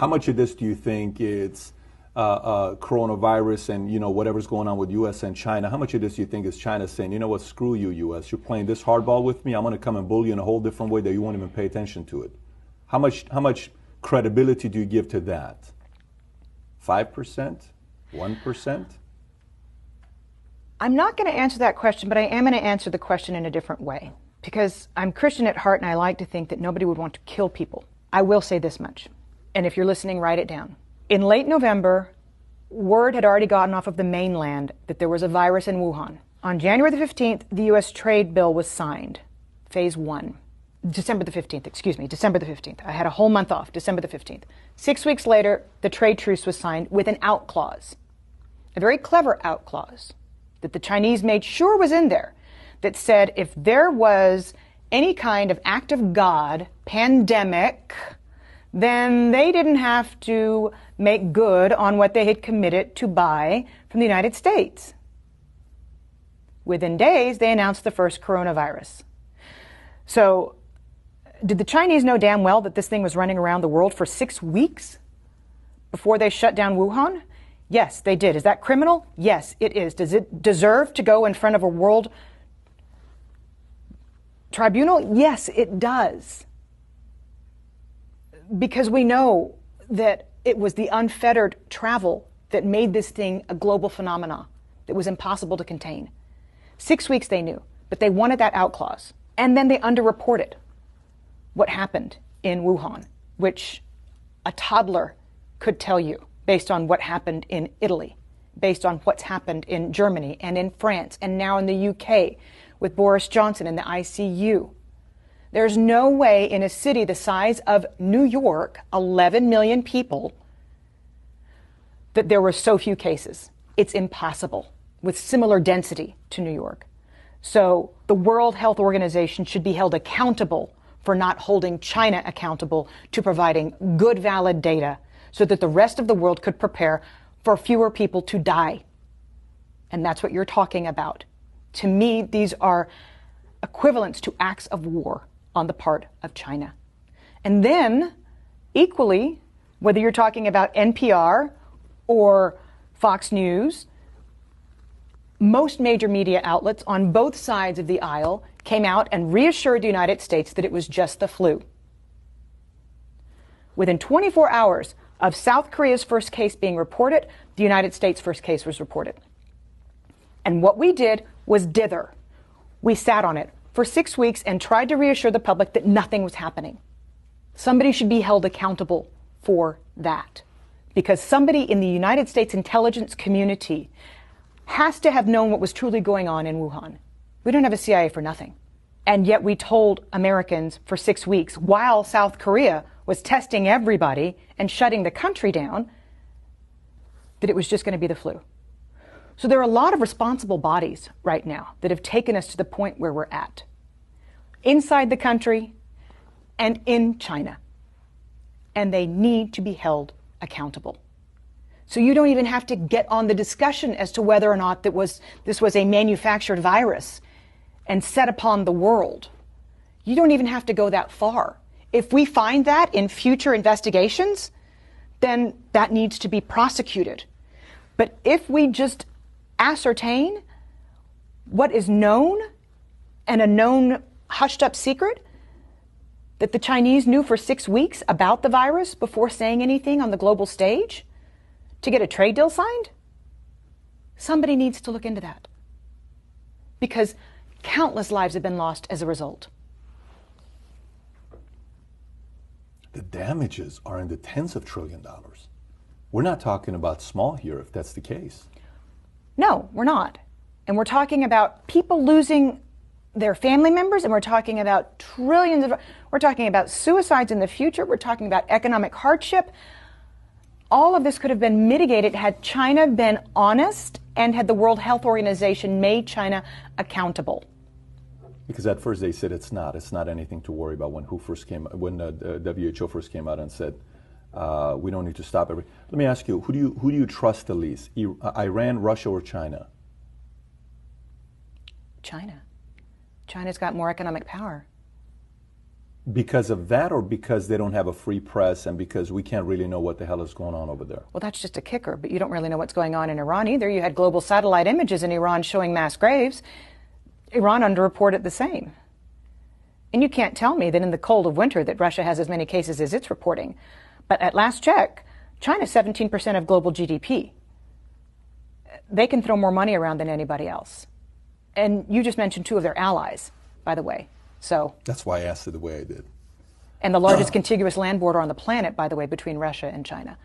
How much of this do you think it's coronavirus and whatever's going on with U.S. and China? How much of this do you think is China saying, you know what, screw you, U.S. You're playing this hardball with me. I'm going to come and bully you in a whole different way that you won't even pay attention to it. How much credibility do you give to that? 5%? 1%? I'm not going to answer that question, but I am going to answer the question in a different way. Because I'm Christian at heart and I like to think that nobody would want to kill people. I will say this much, and if you're listening, write it down. In late November, word had already gotten off of the mainland that there was a virus in Wuhan. On January the 15th, the U.S. trade bill was signed, phase 1. December the 15th. I had a whole month off, December the 15th. 6 weeks later, the trade truce was signed with an out clause, a very clever out clause that the Chinese made sure was in there, that said if there was any kind of act of God, pandemic, then they didn't have to make good on what they had committed to buy from the United States. Within days, they announced the first coronavirus. So, did the Chinese know damn well that this thing was running around the world for 6 weeks before they shut down Wuhan? Yes, they did. Is that criminal? Yes, it is. Does it deserve to go in front of a world tribunal? Yes, it does. Because we know that it was the unfettered travel that made this thing a global phenomenon that was impossible to contain. 6 weeks they knew, but they wanted that out clause. And then they underreported what happened in Wuhan, which a toddler could tell you based on what happened in Italy, based on what's happened in Germany and in France and now in the UK with Boris Johnson in the ICU. There's no way in a city the size of New York, 11 million people, that there were so few cases. It's impossible with similar density to New York. So the World Health Organization should be held accountable for not holding China accountable to providing good, valid data so that the rest of the world could prepare for fewer people to die. And that's what you're talking about. To me, these are equivalents to acts of war on the part of China. And then, equally, whether you're talking about NPR or Fox News, most major media outlets on both sides of the aisle came out and reassured the United States that it was just the flu. Within 24 hours of South Korea's first case being reported, the United States' first case was reported. And what we did was dither. We sat on it for 6 weeks and tried to reassure the public that nothing was happening. Somebody should be held accountable for that, because somebody in the United States intelligence community has to have known what was truly going on in Wuhan. We don't have a CIA for nothing. And yet we told Americans for 6 weeks, while South Korea was testing everybody and shutting the country down, that it was just going to be the flu. So there are a lot of responsible bodies right now that have taken us to the point where we're at, inside the country and in China. And they need to be held accountable. So you don't even have to get on the discussion as to whether or not this was a manufactured virus and set upon the world. You don't even have to go that far. If we find that in future investigations, then that needs to be prosecuted. But if we just ascertain what is known and a known hushed up secret that the Chinese knew for 6 weeks about the virus before saying anything on the global stage to get a trade deal signed, somebody needs to look into that, because countless lives have been lost as a result. The damages are in the tens of trillions of dollars. We're not talking about small here if that's the case. No, we're not. And we're talking about people losing their family members, and we're talking about we're talking about suicides in the future, we're talking about economic hardship. All of this could have been mitigated had China been honest and had the World Health Organization made China accountable. Because at first they said it's not anything to worry about when the WHO first came out and said we don't need to stop everything. Let me ask you, who do you trust the least? Iran, Russia, or China? China. China's got more economic power. Because of that, or because they don't have a free press and because we can't really know what the hell is going on over there? Well, that's just a kicker, but you don't really know what's going on in Iran either. You had global satellite images in Iran showing mass graves. Iran underreported the same. And you can't tell me that in the cold of winter that Russia has as many cases as it's reporting. But at last check, China's 17% of global GDP. They can throw more money around than anybody else. And you just mentioned two of their allies, by the way. So that's why I asked it the way I did. And the largest contiguous land border on the planet, by the way, between Russia and China.